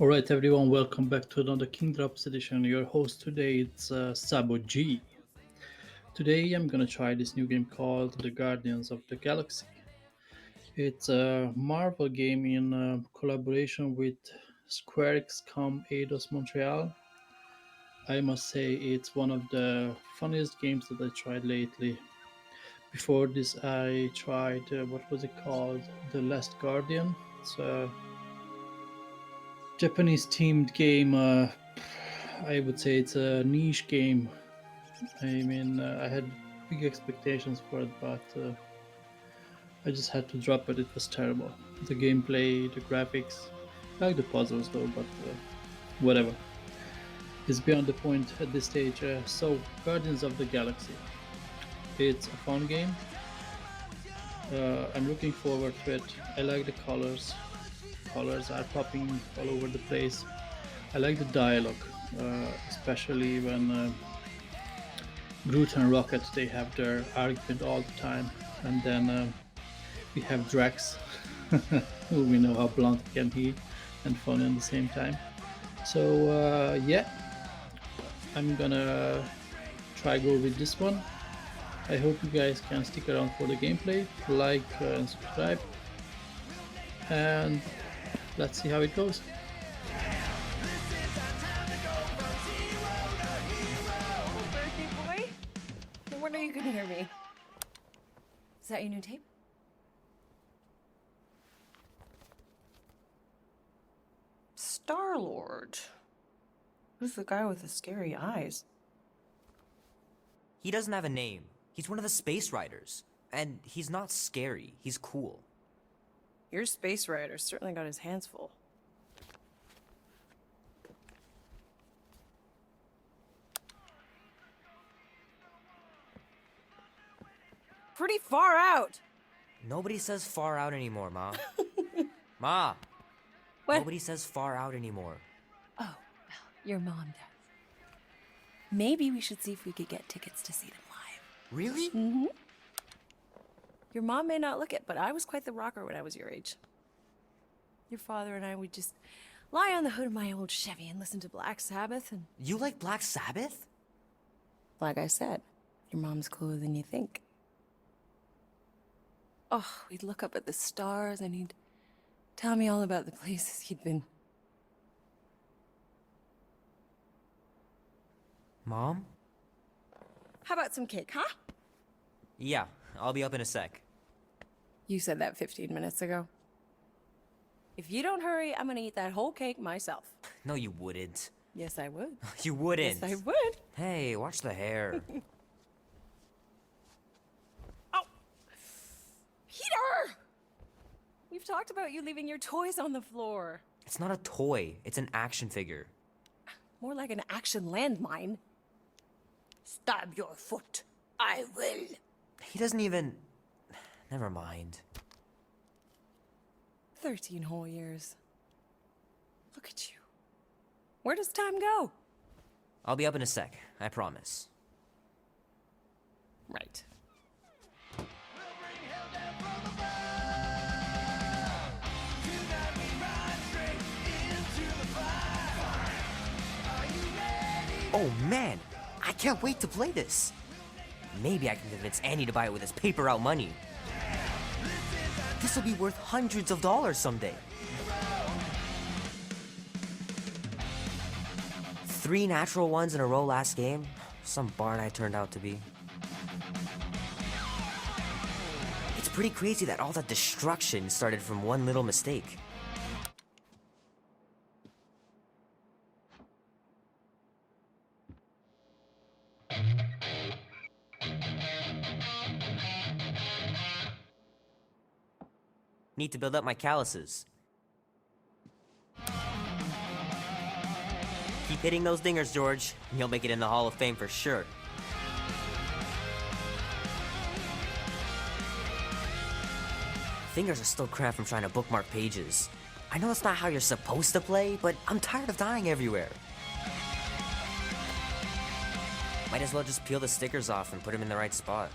Alright, everyone, welcome back to another King Drops edition. Your host today is Sabo G. Today I'm gonna try this new game called The Guardians of the Galaxy. It's a Marvel game in collaboration with Square X Eidos Montreal. I must say it's one of the funniest games that I tried lately. Before this, I tried what was it called? The Last Guardian. It's a Japanese themed game. I would say it's a niche game. I had big expectations for it, but I just had to drop it. It was terrible. The gameplay, the graphics, I like the puzzles though, but whatever. It's beyond the point at this stage. So, Guardians of the Galaxy. It's a fun game. I'm looking forward to it. I like the colors. Colors are popping all over the place. I like the dialogue, especially when Groot and Rocket they have their argument all the time, and then we have Drax, who we know how blunt can he and funny at the same time. So yeah, I'm gonna try go with this one. I hope you guys can stick around for the gameplay, like and subscribe, and let's see how it goes. Birthday boy? When are you gonna hear me? Is that your new tape? Star-Lord. Who's the guy with the scary eyes? He doesn't have a name. He's one of the space riders. And he's not scary, he's cool. Your space rider certainly got his hands full. Pretty far out! Nobody says far out anymore, Ma. Ma! What? Nobody says far out anymore. Oh, well, your mom does. Maybe we should see if we could get tickets to see them live. Really? Mm-hmm. Your mom may not look it, but I was quite the rocker when I was your age. Your father and I would just lie on the hood of my old Chevy and listen to Black Sabbath and... You like Black Sabbath? Like I said, your mom's cooler than you think. Oh, we'd look up at the stars and he'd tell me all about the places he'd been. Mom? How about some cake, huh? Yeah, I'll be up in a sec. You said that 15 minutes ago. If you don't hurry, I'm gonna eat that whole cake myself. No, you wouldn't. Yes, I would. You wouldn't. Yes, I would. Hey, watch the hair. Oh! Peter! We've talked about you leaving your toys on the floor. It's not a toy, it's an action figure. More like an action landmine. Stab your foot. I will. He doesn't even... Never mind. 13 whole years. Look at you. Where does time go? I'll be up in a sec, I promise. Right. Oh man, I can't wait to play this. Maybe I can convince Annie to buy it with his paper out money. This will be worth hundreds of dollars someday. 3 natural ones in a row last game. Some barn I turned out to be. It's pretty crazy that all that destruction started from one little mistake. Need to build up my calluses. Keep hitting those dingers, George. You'll make it in the Hall of Fame for sure. Fingers are still cramped from trying to bookmark pages. I know that's not how you're supposed to play, but I'm tired of dying everywhere. Might as well just peel the stickers off and put them in the right spot.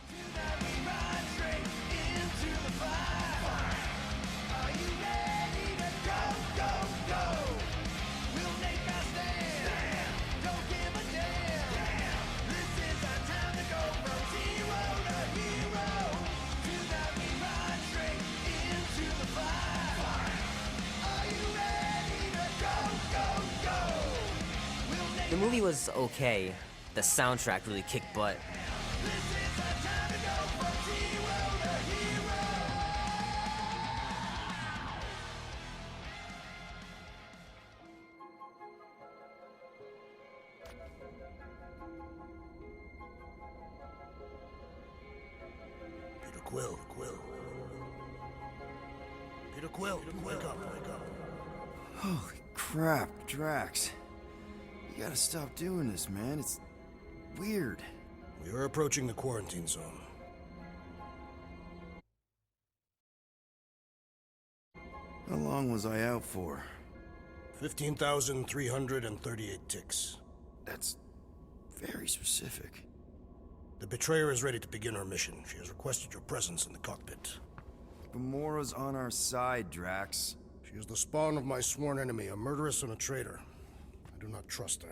The movie was okay. The soundtrack really kicked butt. Quill, wake up, wake up. Holy crap, Drax. You gotta stop doing this, man. It's weird. We are approaching the quarantine zone. How long was I out for? 15,338 ticks. That's very specific. The betrayer is ready to begin her mission. She has requested your presence in the cockpit. Gamora's on our side, Drax. She is the spawn of my sworn enemy, a murderess and a traitor. I do not trust her.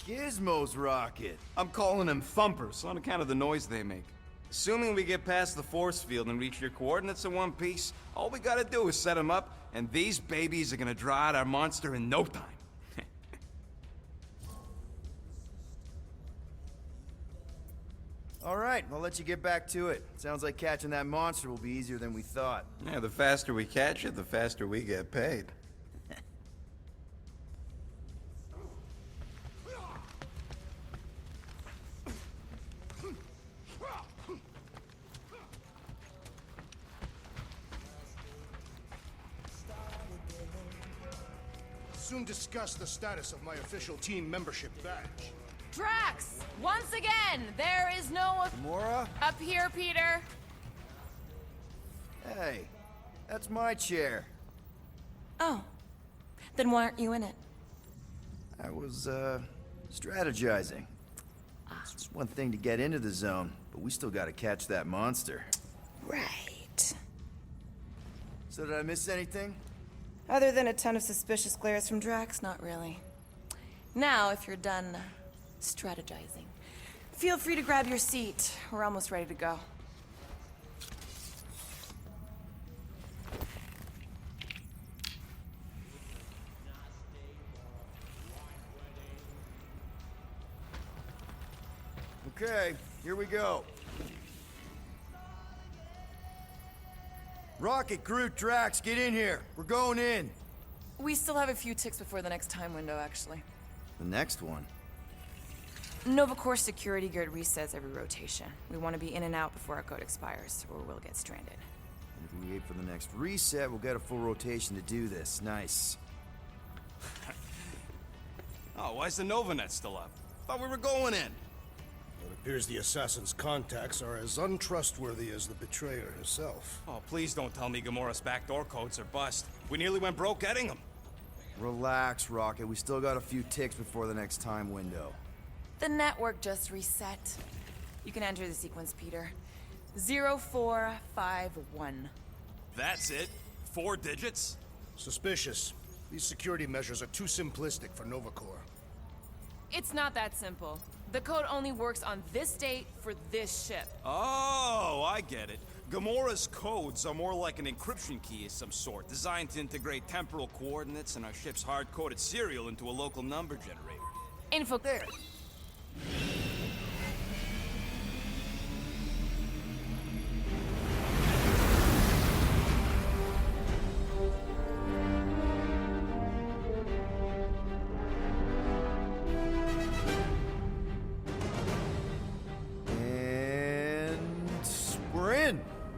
Gizmo's rocket. I'm calling them thumpers on account of the noise they make. Assuming we get past the force field and reach your coordinates in one piece, all we gotta do is set them up, and these babies are gonna draw out our monster in no time. All right, I'll let you get back to it. Sounds like catching that monster will be easier than we thought. Yeah, the faster we catch it, the faster we get paid. Soon discuss the status of my official team membership badge. Drax! Once again, there is no... Gamora? Up here, Peter. Hey, that's my chair. Oh. Then why aren't you in it? I was, strategizing. It's just one thing to get into the zone, but we still gotta catch that monster. Right. So did I miss anything? Other than a ton of suspicious glares from Drax, not really. Now, if you're done strategizing, feel free to grab your seat. We're almost ready to go. Okay, here we go. Rocket, Groot, Drax, get in here. We're going in. We still have a few ticks before the next time window, actually. The next one? Nova Corps security guard resets every rotation. We want to be in and out before our code expires, or we'll get stranded. And if we wait for the next reset, we'll get a full rotation to do this. Nice. Oh, why's the Novanet still up? Thought we were going in. It appears the assassin's contacts are as untrustworthy as the betrayer herself. Oh, please don't tell me Gamora's backdoor codes are bust. We nearly went broke getting them. Relax, Rocket. We still got a few ticks before the next time window. The network just reset. You can enter the sequence, Peter. 0451. That's it? 4 digits? Suspicious. These security measures are too simplistic for Nova Corps. It's not that simple. The code only works on this date for this ship. Oh, I get it. Gamora's codes are more like an encryption key of some sort, designed to integrate temporal coordinates and our ship's hard-coded serial into a local number generator. Info There.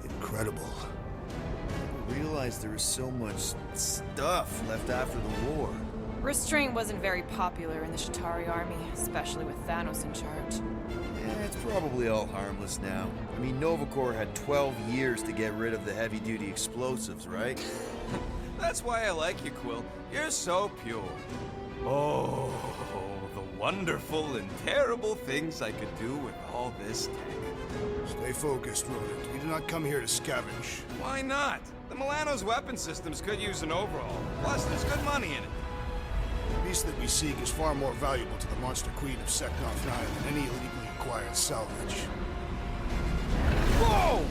Incredible. I realized there was so much stuff left after the war. Restraint wasn't very popular in the Shatari army, especially with Thanos in charge. It's probably all harmless now. I mean, Nova Corps had 12 years to get rid of the heavy-duty explosives, right? That's why I like you, Quill. You're so pure. Oh, the wonderful and terrible things I could do with all this tech. Stay focused, Rodent. We do not come here to scavenge. Why not? The Milano's weapon systems could use an overhaul. Plus, there's good money in it. The beast that we seek is far more valuable to the Monster Queen of Seknov 9 than any illegally acquired salvage. Whoa!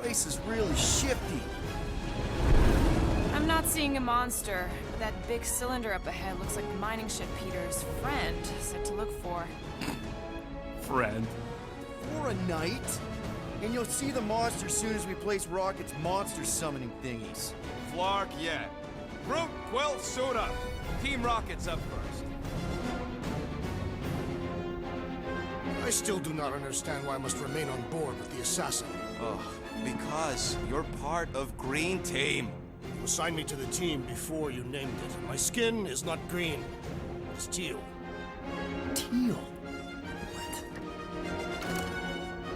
Place is really shifty. I'm not seeing a monster, but that big cylinder up ahead looks like the mining ship Peter's friend said to look for. Friend. For a night? And you'll see the monster soon as we place Rocket's monster summoning thingies. Flark, yeah. Groot, Quill, suit up. Team Rocket's up first. I still do not understand why I must remain on board with the assassin. Ugh, because you're part of Green Team. You assigned me to the team before you named it. My skin is not green. It's teal. Teal?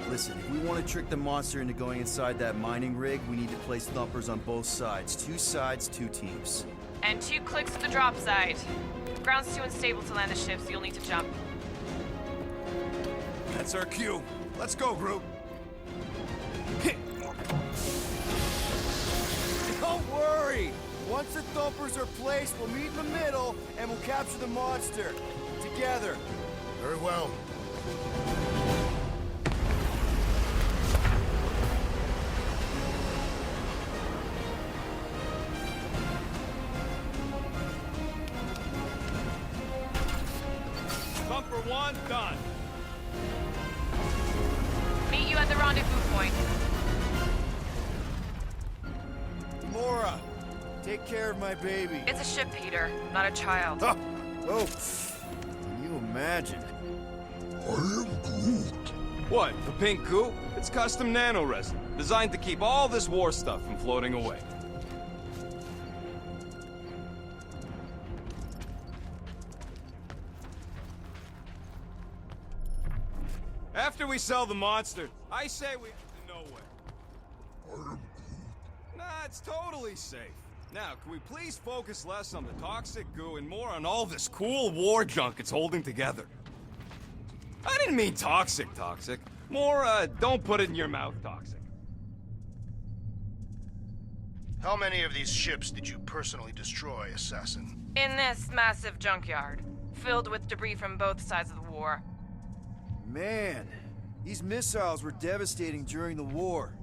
Listen, if we want to trick the monster into going inside that mining rig, we need to place thumpers on both sides. 2 sides, 2 teams. And 2 clicks to the drop side. Ground's too unstable to land the ship, so you'll need to jump. That's our cue. Let's go, Groot. Don't worry! Once the thumpers are placed, we'll meet in the middle, and we'll capture the monster. Together. Very well. Thumper 1, done. Meet you at the rendezvous point. Gamora, take care of my baby. It's a ship, Peter, not a child. Oh, can you imagine? What, the pink goo? It's custom nano-resin, designed to keep all this war stuff from floating away. After we sell the monster, I say we head to nowhere. Nah, it's totally safe. Now, can we please focus less on the toxic goo and more on all this cool war junk it's holding together? I didn't mean toxic. More, don't put it in your mouth toxic. How many of these ships did you personally destroy, Assassin? In this massive junkyard, filled with debris from both sides of the war. Man, these missiles were devastating during the war.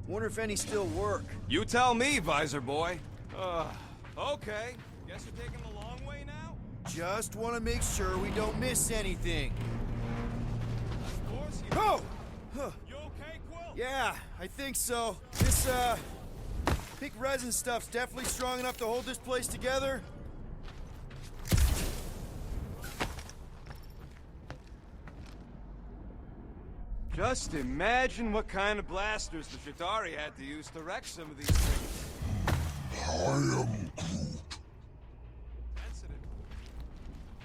Wonder if any still work. You tell me, Visor Boy. Okay. Guess you're taking the long way now? Just want to make sure we don't miss anything. Of course you... Oh! Huh. You okay, Quill? Yeah, I think so. This, pink resin stuff's definitely strong enough to hold this place together. Just imagine what kind of blasters the Chitauri had to use to wreck some of these things. I am Groot. Sensitive.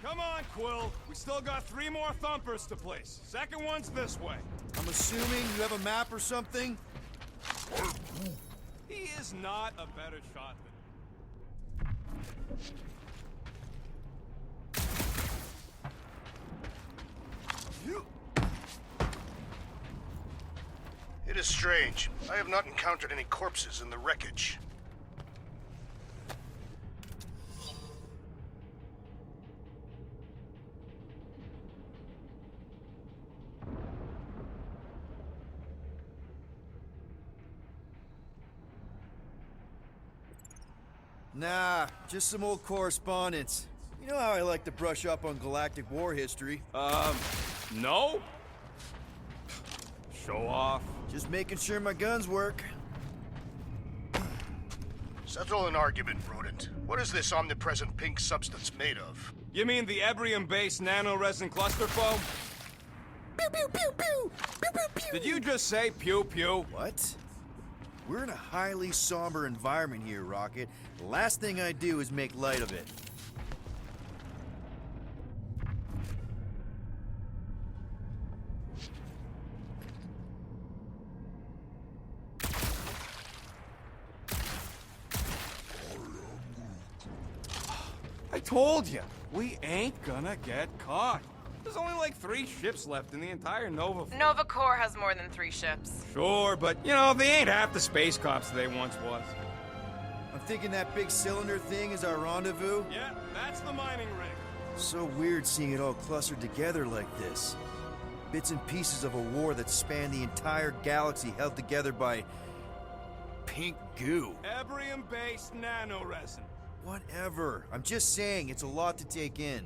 Come on, Quill. We still got 3 more thumpers to place. Second one's this way. I'm assuming you have a map or something? He is not a better shot than you. It is strange. I have not encountered any corpses in the wreckage. Nah, just some old correspondence. You know how I like to brush up on galactic war history. No? Show off. Just making sure my guns work. Settle an argument, rodent. What is this omnipresent pink substance made of? You mean the Ebrium-based nanoresin cluster foam? Pew pew pew pew! Pew pew pew! Did you just say pew-pew? What? We're in a highly somber environment here, Rocket. The last thing I do is make light of it. I told you, we ain't gonna get caught. There's only like 3 ships left in the entire Nova fleet. Nova Corps has more than 3 ships. Sure, but, you know, they ain't half the space cops they once was. I'm thinking that big cylinder thing is our rendezvous. Yeah, that's the mining rig. So weird seeing it all clustered together like this. Bits and pieces of a war that spanned the entire galaxy held together by... pink goo. Ebrium-based nanoresin. Whatever. I'm just saying, it's a lot to take in.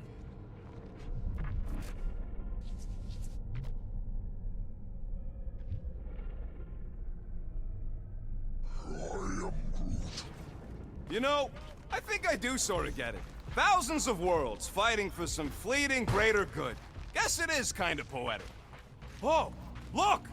You know, I think I do sort of get it. Thousands of worlds fighting for some fleeting greater good. Guess it is kind of poetic. Oh, look!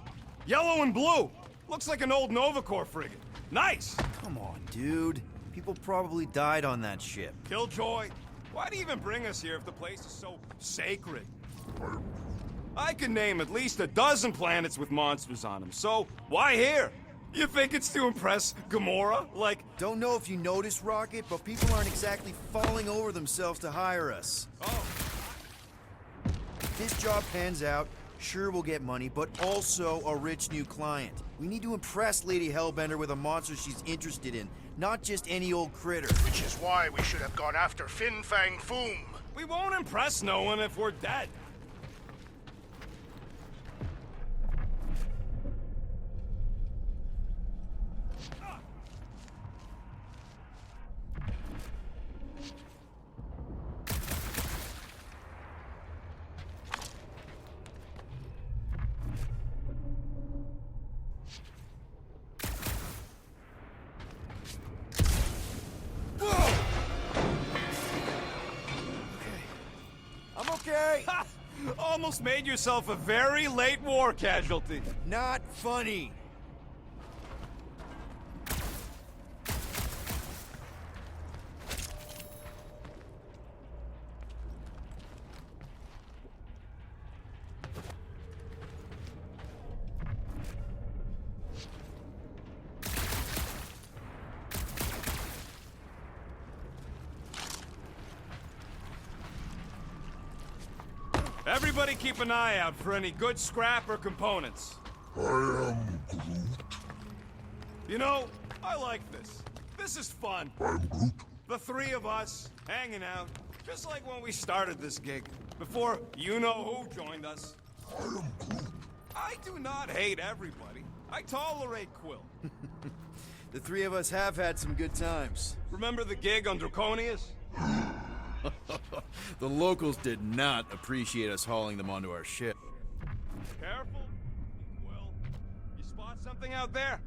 Yellow and blue! Looks like an old Nova Corps frigate. Nice! Come on, dude. People probably died on that ship. Killjoy, why do you even bring us here if the place is so sacred? I can name at least a dozen planets with monsters on them, so why here? You think it's to impress Gamora? Like... Don't know if you noticed, Rocket, but people aren't exactly falling over themselves to hire us. Oh. If this job pans out, sure we'll get money, but also a rich new client. We need to impress Lady Hellbender with a monster she's interested in, not just any old critter. Which is why we should have gone after Fin Fang Foom. We won't impress no one if we're dead. I'm okay. Almost made yourself a very late war casualty. Not funny. Everybody keep an eye out for any good scrap or components. I am Groot. You know, I like this. This is fun. I'm Groot. The three of us, hanging out. Just like when we started this gig. Before you-know-who joined us. I am Groot. I do not hate everybody. I tolerate Quill. The three of us have had some good times. Remember the gig on Draconius? The locals did not appreciate us hauling them onto our ship. Careful, Quill. You spot something out there?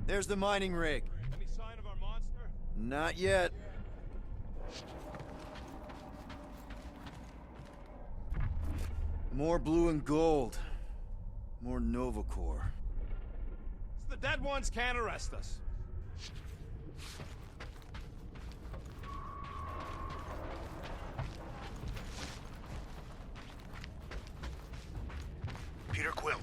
There's the mining rig. Any sign of our monster? Not yet. More blue and gold. More Nova Corps. The dead ones can't arrest us. Peter Quill,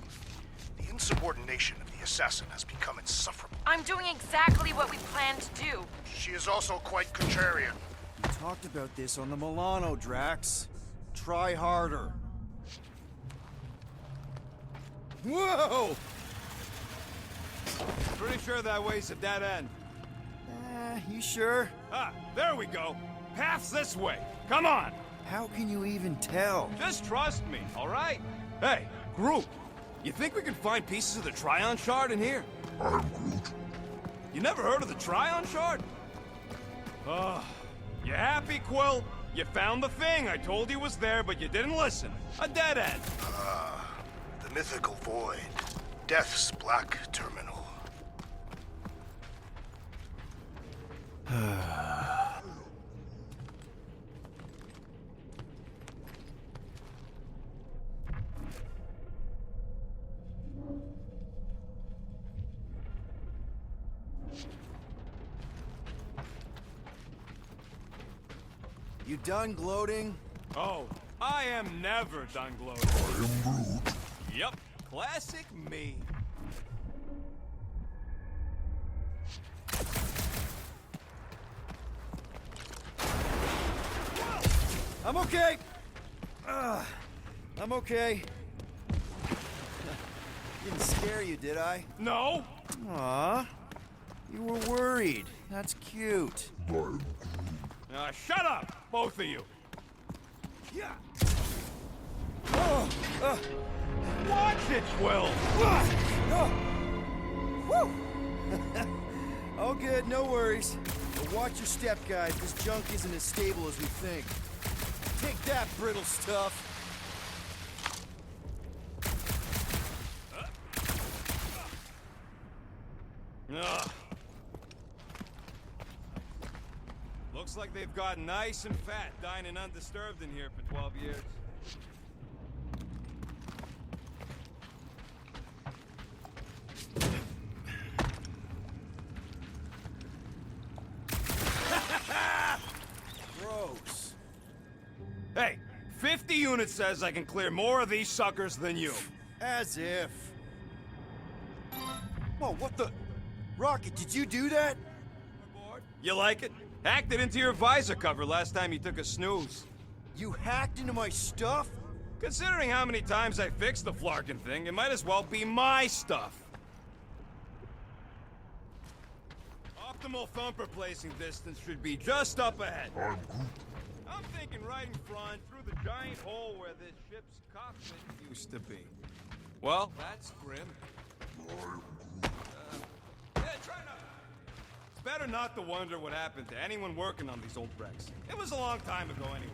the insubordination of the assassin has become insufferable. I'm doing exactly what we planned to do. She is also quite contrarian. We talked about this on the Milano, Drax. Try harder. Whoa! Pretty sure that way's a dead end. You sure? Ah, there we go. Path's this way. Come on. How can you even tell? Just trust me, all right? Hey, Groot, you think we can find pieces of the Tryon Shard in here? I'm Groot. You never heard of the Tryon Shard? You happy, Quill? You found the thing I told you was there, but you didn't listen. A dead end. The mythical void. Death's black terminal. You done gloating? Oh, I am never done gloating. I am Groot. Yep, classic me. I'm okay. I'm okay. Didn't scare you, did I? No? Aw. You were worried. That's cute. I'm Shut up, both of you. Yeah. Watch it, Quill. All good, no worries. But watch your step, guys. This junk isn't as stable as we think. Take that, brittle stuff. Ugh. Looks like they've got nice and fat, dining undisturbed in here for 12 years. Gross. Hey, 50 units says I can clear more of these suckers than you. As if. Whoa, what the? Rocket, did you do that? You like it? Hacked it into your visor cover last time you took a snooze. You hacked into my stuff? Considering how many times I fixed the Flarkin thing, it might as well be my stuff. Optimal thumper placing distance should be just up ahead. Groot. I'm thinking right in front, through the giant hole where this ship's cockpit used to be. Well, that's grim. Yeah, try not. It's better not to wonder what happened to anyone working on these old wrecks. It was a long time ago anyways.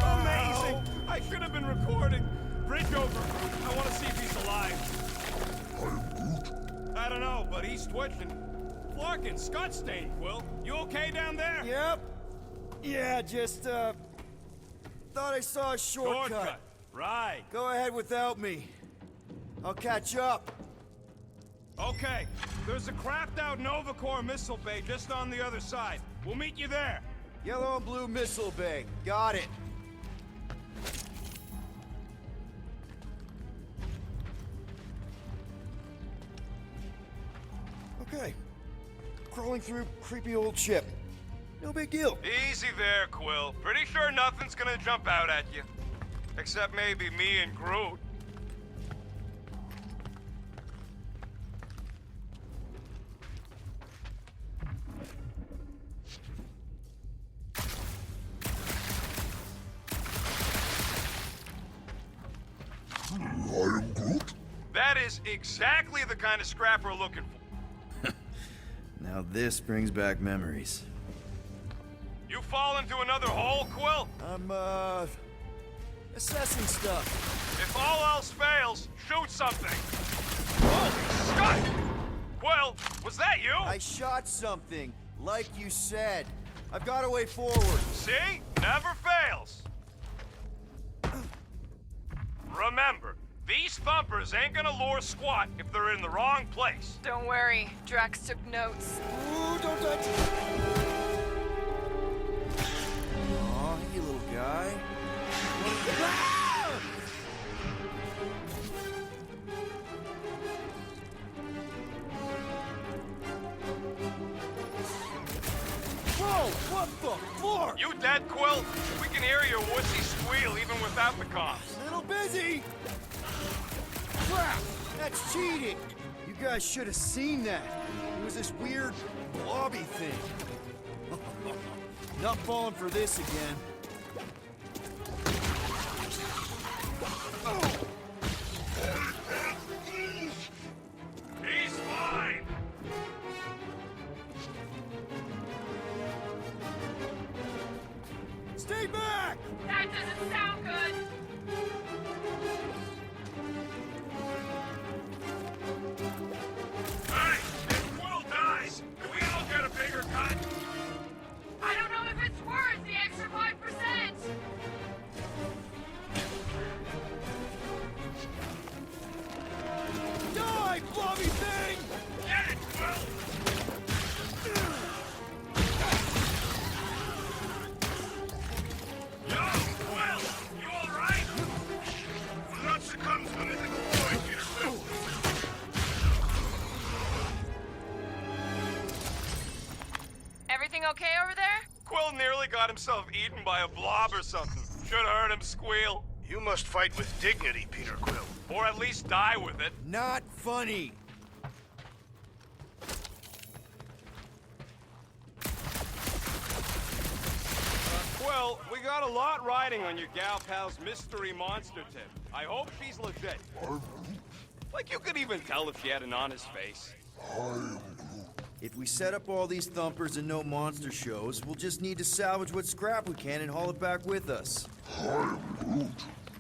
Amazing! I should have been recording. Bridge over. I want to see if he's alive. I'm Groot. I don't know, but he's twitching. Flarkin, Scott Stain, Quill. You okay down there? Yep. Yeah, just, thought I saw a shortcut. Right. Go ahead without me. I'll catch up. Okay. There's a crapped out Nova Corps missile bay just on the other side. We'll meet you there. Yellow and blue missile bay. Got it. Okay. Crawling through creepy old ship. No big deal. Easy there, Quill. Pretty sure nothing's gonna jump out at you. Except maybe me and Groot. I am Groot. That is exactly the kind of scrap we're looking for. Now this brings back memories. You fall into another hole, Quill? I'm, assessing stuff. If all else fails, shoot something. Holy Scott! Quill, was that you? I shot something, like you said. I've got a way forward. See? Never fails. Remember, these thumpers ain't gonna lure squat if they're in the wrong place. Don't worry, Drax took notes. Ooh, don't touch. Aw, hey, little guy. Whoa, what the fuck? You dead, Quill? We can hear your wussy squeal even without the comms. Little busy. Crap, that's cheating. You guys should have seen that. It was this weird blobby thing. Not falling for this again. He's fine! Stay back! That doesn't sound good. Hey, if Quill dies, can we all get a bigger cut? I don't know if it's worth the extra 5%. Die, blobby thing! Get it, Quill! Yo, Quill! You alright? Not succumb to anything boy, Peter Quill. Everything okay over there? Quill nearly got himself eaten by a blob or something. Should have heard him squeal. You must fight with dignity, Peter Quill. Or at least die with it. Not funny. Quill, we got a lot riding on your gal pal's mystery monster tip. I hope she's legit. Like you could even tell if she had an honest face. If we set up all these thumpers and no monster shows, we'll just need to salvage what scrap we can and haul it back with us.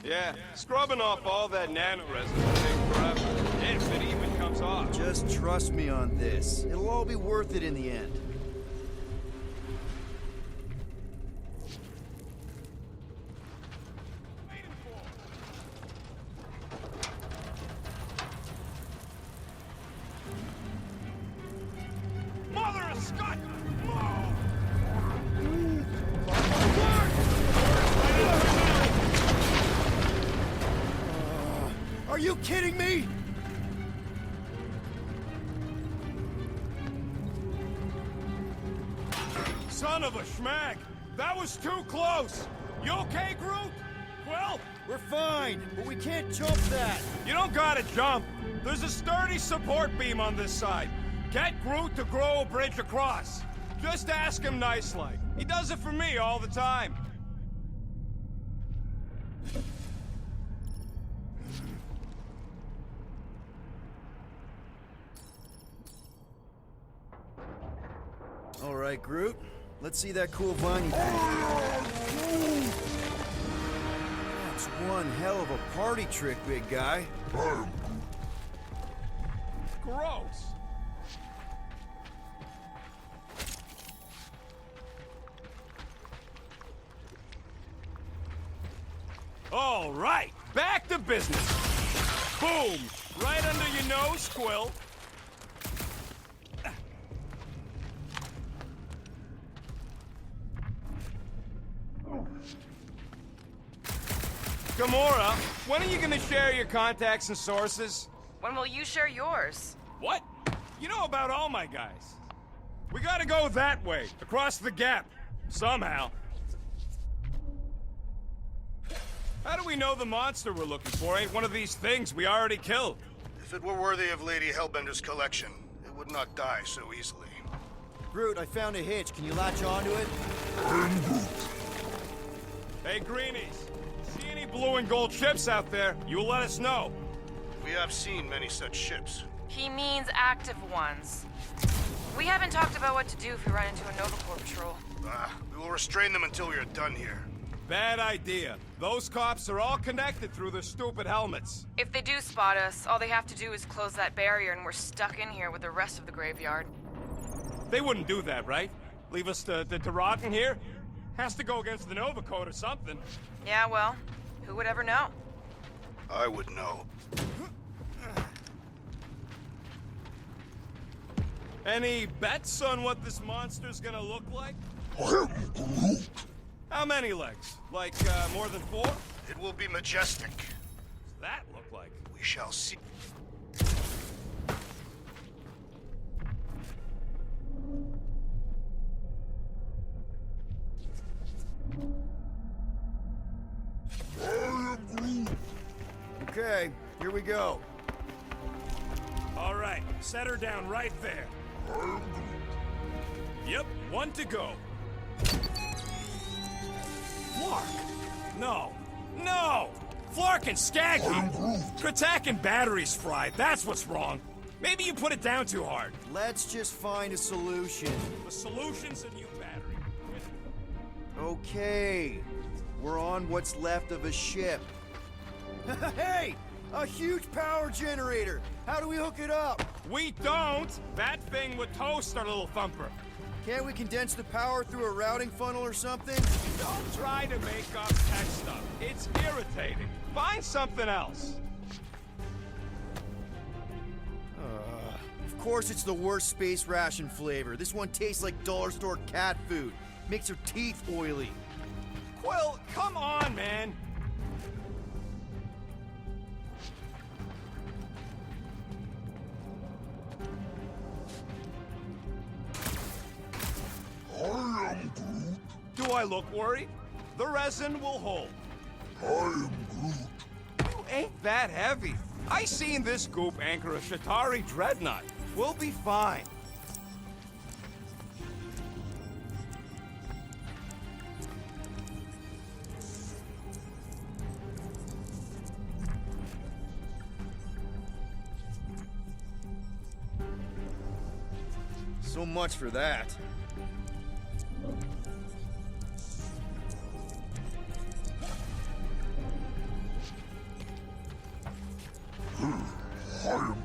Yeah, scrubbing off all that nano resin will take forever. If it even comes off. Just trust me on this. It'll all be worth it in the end. Mother of Scott! Are you kidding me? Son of a schmag! That was too close! You okay, Groot? Well, We're fine, but we can't jump that. you don't gotta jump. There's a sturdy support beam on this side. Get Groot to grow a bridge across. Just ask him nice-like. He does it for me all the time. All right, Groot. Let's see that cool vine you thing. That's one hell of a party trick, big guy. Gross. All right, back to business. Boom! Right under your nose, Quill. Gamora, when are you gonna share your contacts and sources? When will you share yours? What? You know about all my guys. We gotta go that way, across the gap. Somehow. How do we know the monster we're looking for ain't one of these things we already killed? If it were worthy of Lady Hellbender's collection, it would not die so easily. Groot, I found a hitch. Can you latch onto it? Hey, Greenies. See any blue and gold ships out there? You let us know. We have seen many such ships. He means active ones. We haven't talked about what to do if we run into a Nova Corps patrol. We will restrain them until we are done here. Bad idea. Those cops are all connected through their stupid helmets. If they do spot us, all they have to do is close that barrier and we're stuck in here with the rest of the graveyard. They wouldn't do that, right? Leave us to rot in here? Has to go against the Nova Code or something. Yeah, well, who would ever know? I would know. Any bets on what this monster's gonna look like? I am Groot. How many legs? Like, more than 4? It will be majestic. What's that look like? We shall see. I am Groot. Okay, here we go. All right, set her down right there. I am Groot. Yep, 1 to go. Flark! No! No! Flark and Skaggy! Kratak and batteries fried, that's what's wrong. Maybe you put it down too hard. Let's just find a solution. The solution's a new battery. Okay, we're on what's left of a ship. Hey! A huge power generator! How do we hook it up? We don't! That thing would toast our little thumper. Can't we condense the power through a routing funnel or something? Don't try to make up tech stuff. It's irritating. Find something else. Of course it's the worst space ration flavor. This one tastes like dollar store cat food. Makes her teeth oily. Quill, come on, man. I am Groot. Do I look worried? The resin will hold. I am Groot. You ain't that heavy. I seen this goop anchor a Shatari dreadnought. We'll be fine. So much for that. I am Groot.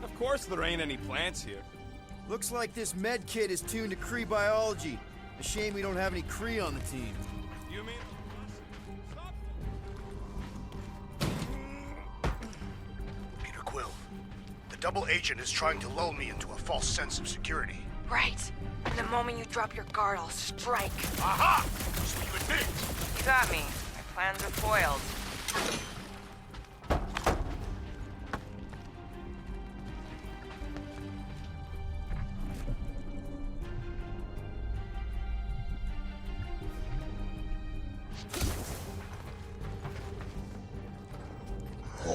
Of course there ain't any plants here. Looks like this med kit is tuned to Kree biology. A shame we don't have any Kree on the team. You mean... Stop. Peter Quill, the double agent is trying to lull me into a false sense of security. Right. And the moment you drop your guard, I'll strike. Aha! So you admit. You got me. My plans are foiled. I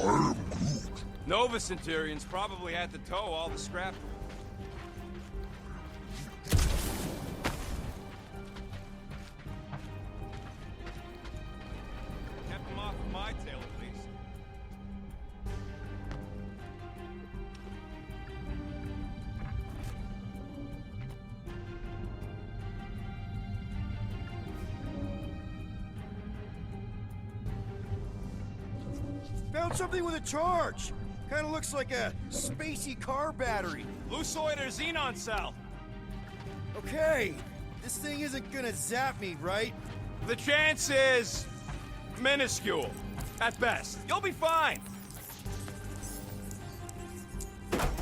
am Groot. Nova Centurion's probably had to tow all the scrap. Kept him off of my tail, at least. Found something with a charge. Kind of looks like a spacey car battery. Lusoid or xenon cell. Okay, this thing isn't gonna zap me, right? The chance is minuscule, at best. You'll be fine.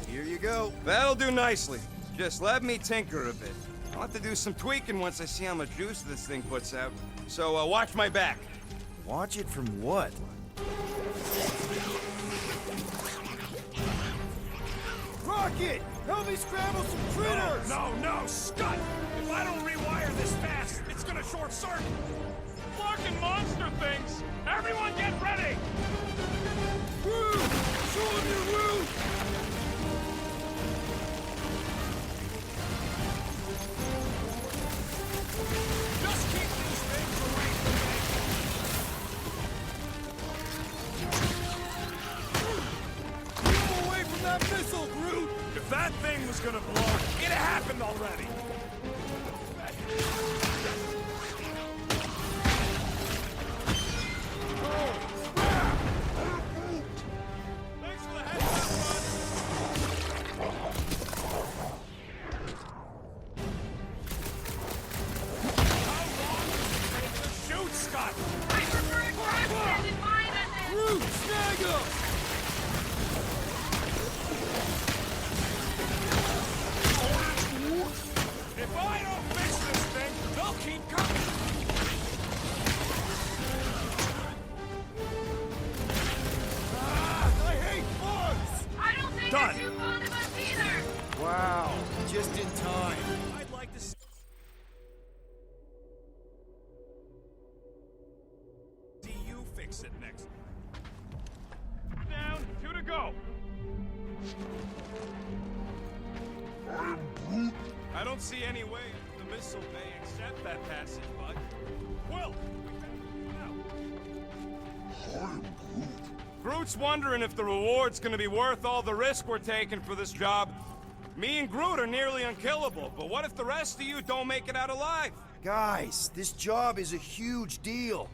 Here you go. That'll do nicely. Just let me tinker a bit. I'll have to do some tweaking once I see how much juice this thing puts out. So watch my back. Watch it from what? Rocket! Help me scramble some critters! No, Scott! If I don't rewire this fast, it's gonna short circuit! Fucking monster things! Everyone get ready! Woo! Show him your woo! Just keep these things away from me! Keep away from that missile, Groot! If that thing was gonna blow, it happened already! Thanks for the heads up, bud! How long does it take to shoot, Scott? I prefer a cross-handed mine on this! Groot, snag him! If I don't fix this thing, they'll keep coming! I hate bugs! I don't think Done. you're too fond of us either! Wow, just in time. I'd like to see you fix it next. Down, 2 to go. I don't see any way the missile may accept that passage, bud. Quill! Groot's wondering if the reward's gonna be worth all the risk we're taking for this job. Me and Groot are nearly unkillable, but what if the rest of you don't make it out alive? Guys, this job is a huge deal.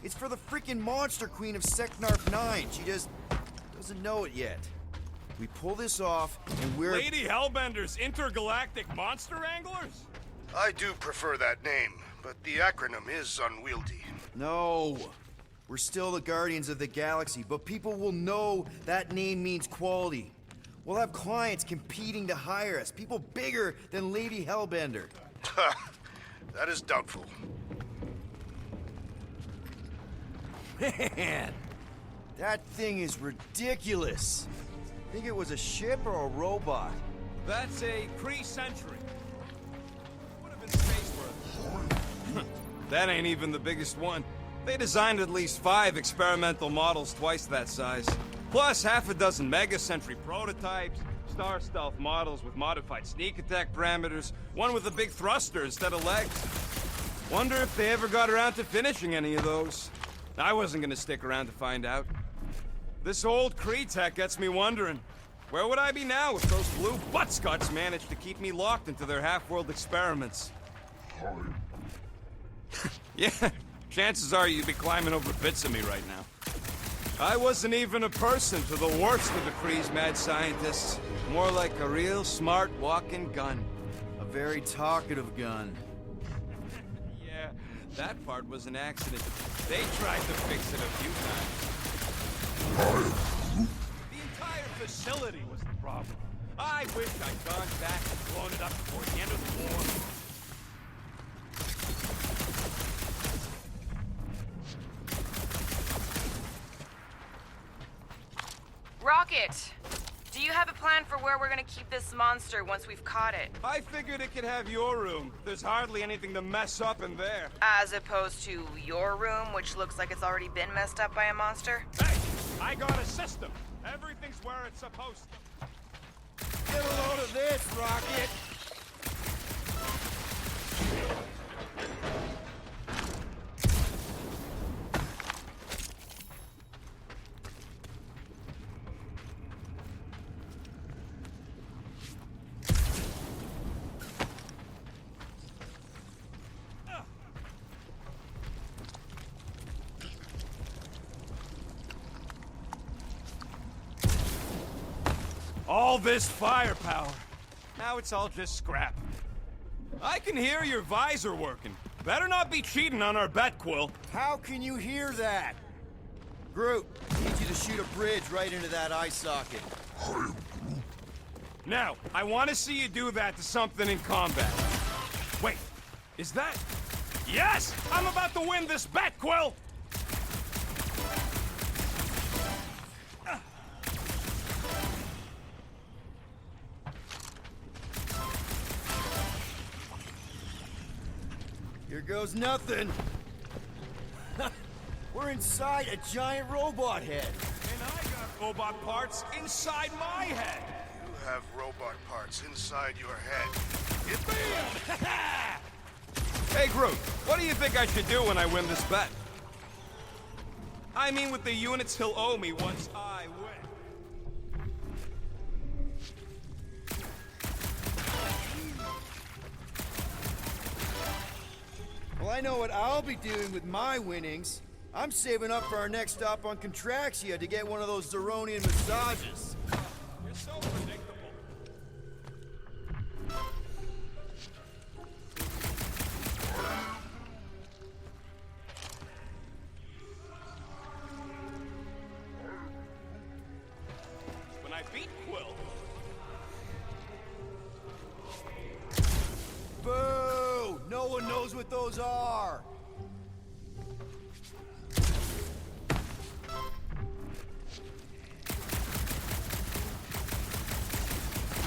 It's for the freaking Monster Queen of Seknarf 9. She just doesn't know it yet. We pull this off, and we're... Lady Hellbender's intergalactic monster anglers? I do prefer that name, but the acronym is unwieldy. No. We're still the Guardians of the Galaxy, but people will know that name means quality. We'll have clients competing to hire us, people bigger than Lady Hellbender. That is doubtful. Man, that thing is ridiculous. Think it was a ship or a robot? That's a Kree Sentry. Would have been space worth. That ain't even the biggest one. They designed at least 5 experimental models twice that size. Plus half a dozen Mega Sentry prototypes, Star Stealth models with modified sneak attack parameters, one with a big thruster instead of legs. Wonder if they ever got around to finishing any of those. I wasn't gonna stick around to find out. This old Kree tech gets me wondering, where would I be now if those blue buttscots managed to keep me locked into their half-world experiments? Yeah, chances are you'd be climbing over bits of me right now. I wasn't even a person to the worst of the Kree's mad scientists. More like a real smart walking gun. A very talkative gun. Yeah, that part was an accident. They tried to fix it a few times. The entire facility was the problem. I wish I'd gone back and blown it up before the end of the war. Rocket! Do you have a plan for where we're gonna keep this monster once we've caught it? I figured it could have your room. There's hardly anything to mess up in there. As opposed to your room, which looks like it's already been messed up by a monster? Hey, I got a system. Everything's where it's supposed to. Get a load of this, Rocket! All this firepower. Now it's all just scrap. I can hear your visor working. Better not be cheating on our bet, Quill. How can you hear that? Groot, I need you to shoot a bridge right into that eye socket. Now, I want to see you do that to something in combat. Wait, is that... Yes! I'm about to win this bet, Quill! goes nothing. We're inside a giant robot head. And I got robot parts inside my head. You have robot parts inside your head. Hey, Groot, what do you think I should do when I win this bet? I mean, with the units he'll owe me once I win. Well, I know what I'll be doing with my winnings. I'm saving up for our next stop on Contraxia to get one of those Zeronian massages. You're so predictable. When I beat Quill, Boo! No one knows what those are!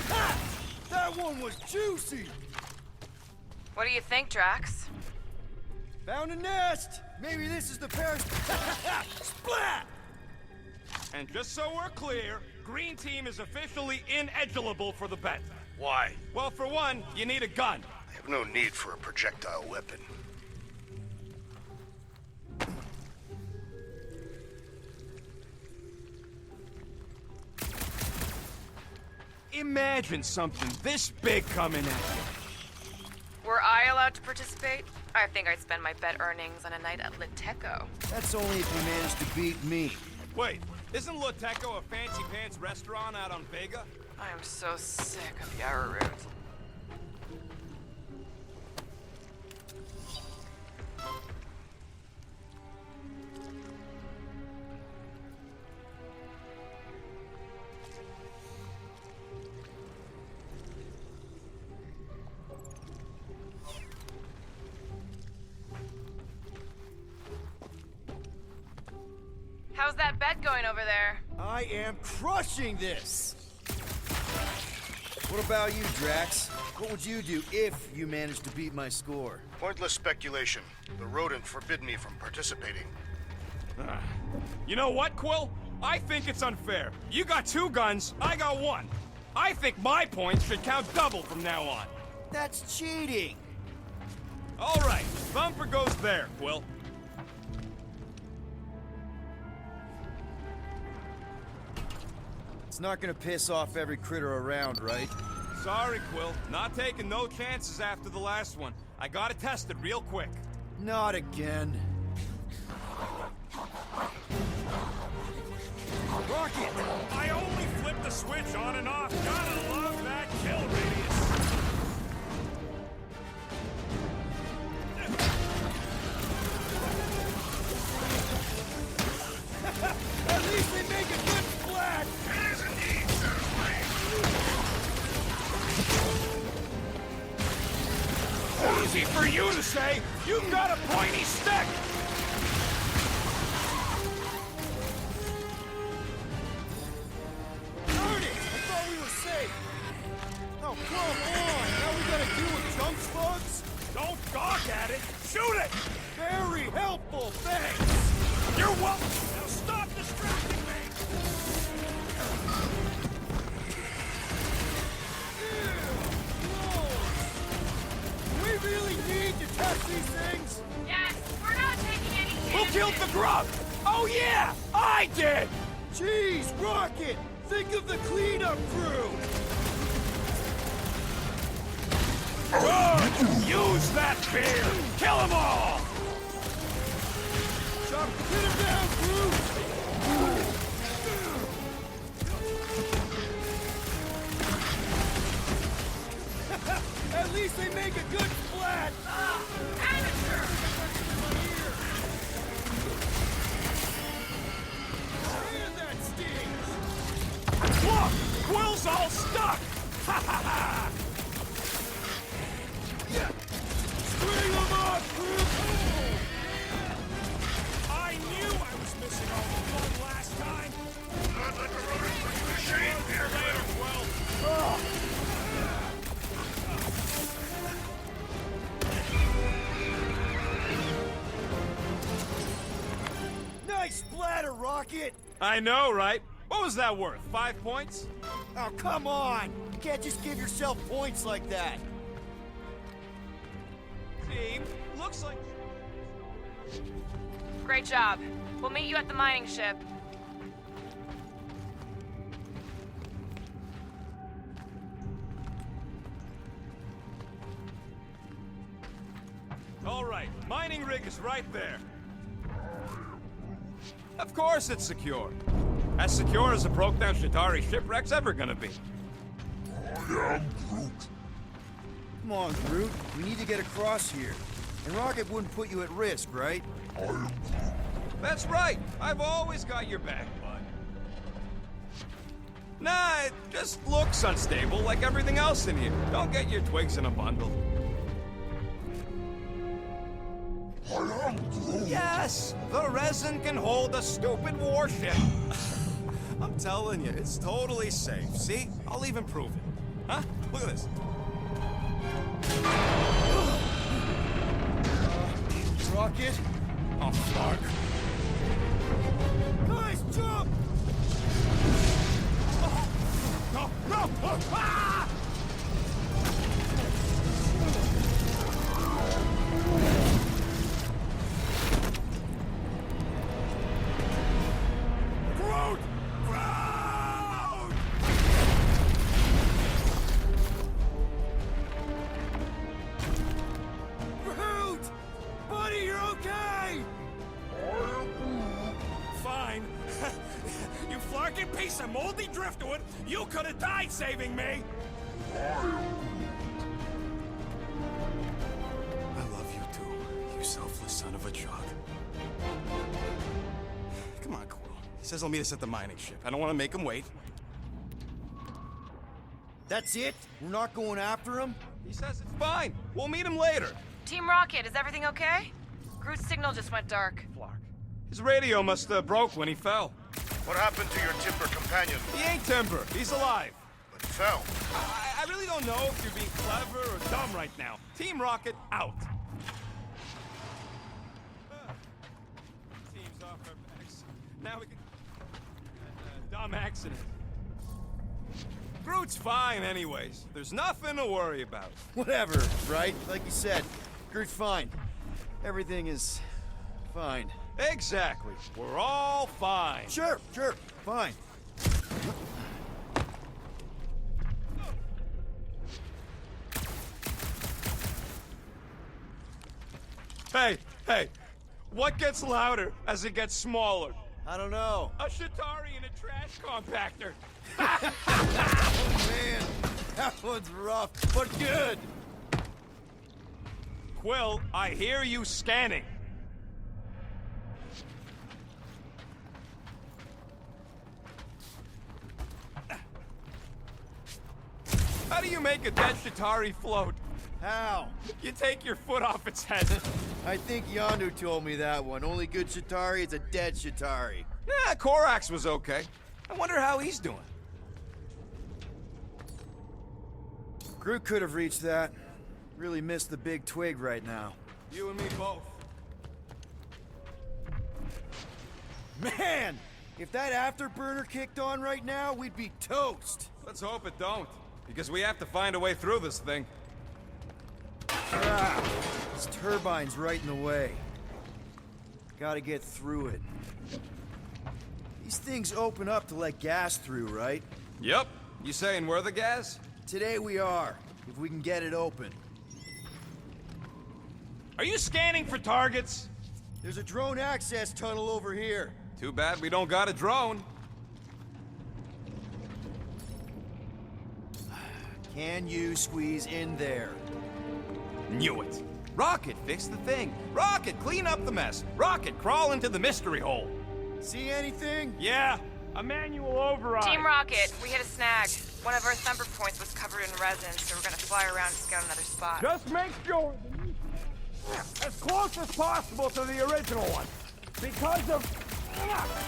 Ha! That one was juicy! What do you think, Drax? Found a nest! Maybe this is the Paris... Splat! and just so we're clear, Green Team is officially ineligible for the bet. Why? Well, for one, you need a gun. I have no need for a projectile weapon. Imagine something this big coming at you. Were I allowed to participate? I think I'd spend my bet earnings on a night at Liteco. That's only if you manage to beat me. Wait, isn't Loteco a fancy pants restaurant out on Vega? I am so sick of the arrowroot. How's that bet going over there? I am crushing this! What about you, Drax? What would you do if you managed to beat my score? Pointless speculation. The rodent forbid me from participating. You know what, Quill? I think it's unfair. You got 2 guns, I got 1. I think my points should count double from now on. That's cheating! All right, Thumper goes there, Quill. It's not gonna piss off every critter around, right? Sorry, Quill. Not taking no chances after the last one. I gotta test it real quick. Not again. Rocket! I only flipped the switch on and off. Gotta love that kill radius. At least they make a good splat! It is indeed satisfying. Easy for you to say. You've got a pointy stick. Darn it! I thought we were safe! Oh, come on! Now we gotta deal with jump slugs? Don't gawk at it. Shoot it. Very helpful, thanks! You're welcome. Now stop distracting me. Do we really need to test these things? Yes, we're not taking any chances. Who killed the grub? Oh yeah, I did. Jeez, Rocket! Think of the cleanup crew! Good. Use that beer. Kill them all. Chop him down, Groot! At least they make a good splat! Amateur! Man, that stings! Look, Quill's all stuck. Ha ha ha. String them up, Groot! Rocket! I know, right? What was that worth? 5 points? Oh, come on! You can't just give yourself points like that. Team, looks like... Great job. We'll meet you at the mining ship. All right, mining rig is right there. Of course it's secure. As secure as a broke-down Shatari shipwreck's ever gonna be. I am Groot. Come on, Groot. We need to get across here. And Rocket wouldn't put you at risk, right? I am Groot. That's right. I've always got your back, bud. Nah, it just looks unstable like everything else in here. Don't get your twigs in a bundle. I am Groot. Yes, the resin can hold a stupid warship. I'm telling you, it's totally safe. See? I'll even prove it. Huh? Look at this. Rocket? Oh, fuck. Guys, jump! No, no! Ah! Groot! Groot! Groot! Buddy, you're okay! Fine. You flarkin' piece of moldy driftwood! You could have died saving me! I love you too, you selfless son of a jug. Come on, Quill. He says he'll meet us at the mining ship. I don't want to make him wait. That's it? We're not going after him? He says it's fine. We'll meet him later. Team Rocket, is everything okay? Groot's signal just went dark. Flark. His radio must have broke when he fell. What happened to your timber companion? He ain't timber. He's alive. But he fell. I really don't know if you're being clever or dumb right now. Team Rocket out. Team's off our backs. Now we can... dumb accident. Groot's fine anyways. There's nothing to worry about. Whatever, right? Like you said, Groot's fine. Everything is fine. Exactly. We're all fine. Sure, fine. Hey, what gets louder as it gets smaller? I don't know. A Shatari in a trash compactor. Oh, man, that one's rough, but good. Quill, I hear you scanning. How do you make a dead Shatari float? How? You take your foot off its head. I think Yondu told me that one. Only good Shatari is a dead Shatari. Yeah, Korax was okay. I wonder how he's doing. Groot could have reached that. Really missed the big twig right now. You and me both. Man! If that afterburner kicked on right now, we'd be toast. Let's hope it don't, because we have to find a way through this thing. Crap! This turbine's right in the way. Gotta get through it. These things open up to let gas through, right? Yep. You saying we're the gas? Today we are, if we can get it open. Are you scanning for targets? There's a drone access tunnel over here. Too bad we don't got a drone. Can you squeeze in there? Knew it. Rocket, fix the thing. Rocket, clean up the mess. Rocket, crawl into the mystery hole. See anything? Yeah, a manual override. Team Rocket, we hit a snag. One of our thumper points was covered in resin, so we're gonna fly around and scout another spot. Just make sure as close as possible to the original one, because of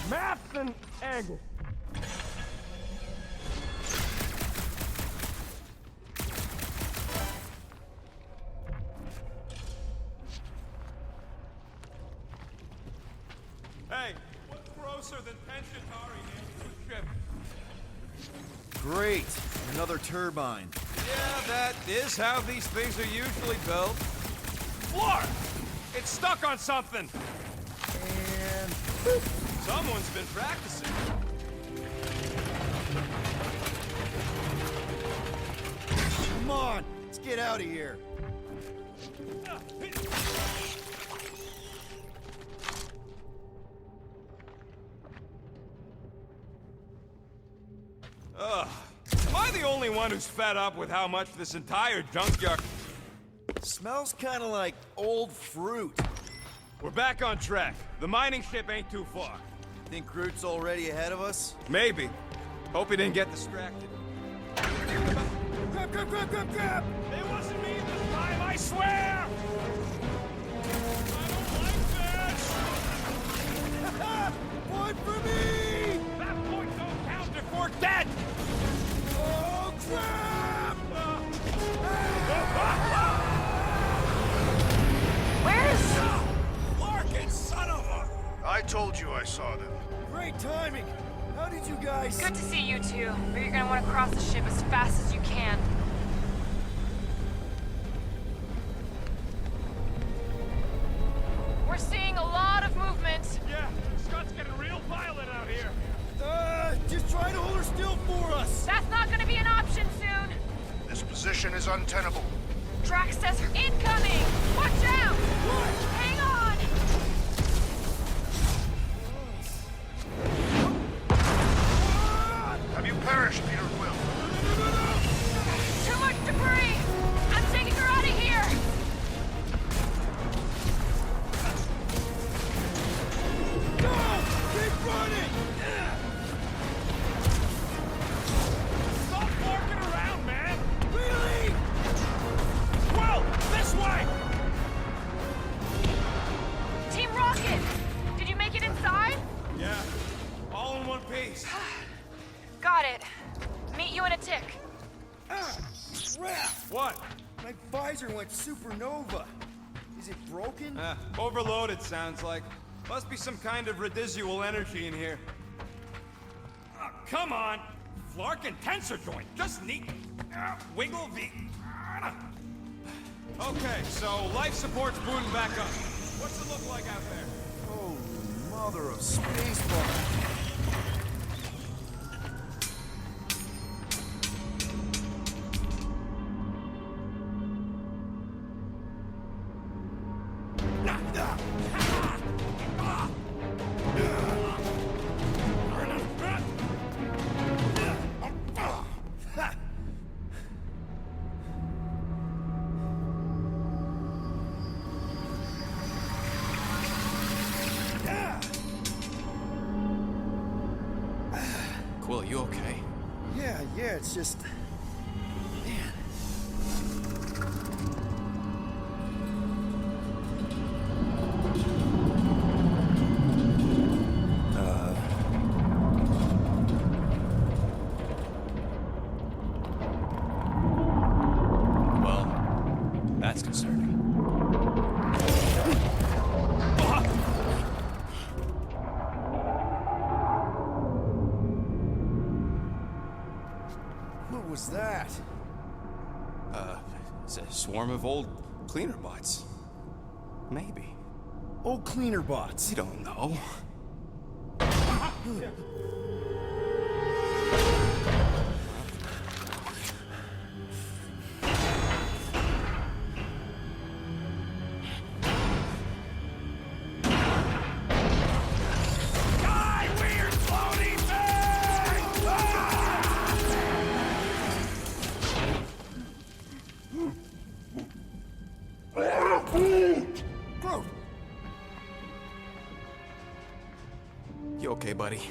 maps and angles. Hey, what's grosser than Pensatari, man. Great. Another turbine. Yeah, that is how these things are usually built. Floor! It's stuck on something! And... Someone's been practicing. Come on! Let's get out of here. Ugh. Am I the only one who's fed up with how much this entire junkyard... Smells kind of like old fruit. We're back on track. The mining ship ain't too far. Think Groot's already ahead of us? Maybe. Hope he didn't get distracted. Grab, grab, grab, grab, grab! It wasn't me this time, I swear! I don't like this! One for me! That point don't count if we're dead! Oh, crap! Where's... Larkin, son of a... I told you I saw them. Great timing! How did you guys... Good to see you two, but you're gonna want to cross the ship as fast as you can. We're seeing a lot of movement. Yeah, Scott's getting real violent out here. Just try to hold her still for us! That's not gonna be an option soon. This position is untenable. Drax says her incoming. Watch out! Hang on! Have you perished, Peter Quill? Too much debris. I'm taking her out of here. Go! Keep running! Stop barking around, man! Really? Well, this way! Team Rocket, did you make it inside? Yeah, all in one piece. Got it. Meet you in a tick. Ah! Crap! What? My visor went supernova. Is it broken? Overloaded, sounds like. Must be some kind of residual energy in here. Oh, come on! Flark and tensor joint, just neat. Wiggle V. Okay, so life support's booting back up. What's it look like out there? Oh, mother of spacebar. Quill, you okay? Yeah, it's just... Man. Well, that's concerning. What was that? It's a swarm of old cleaner bots. Maybe. Oh, cleaner bots. You don't know. Groot! You okay, buddy?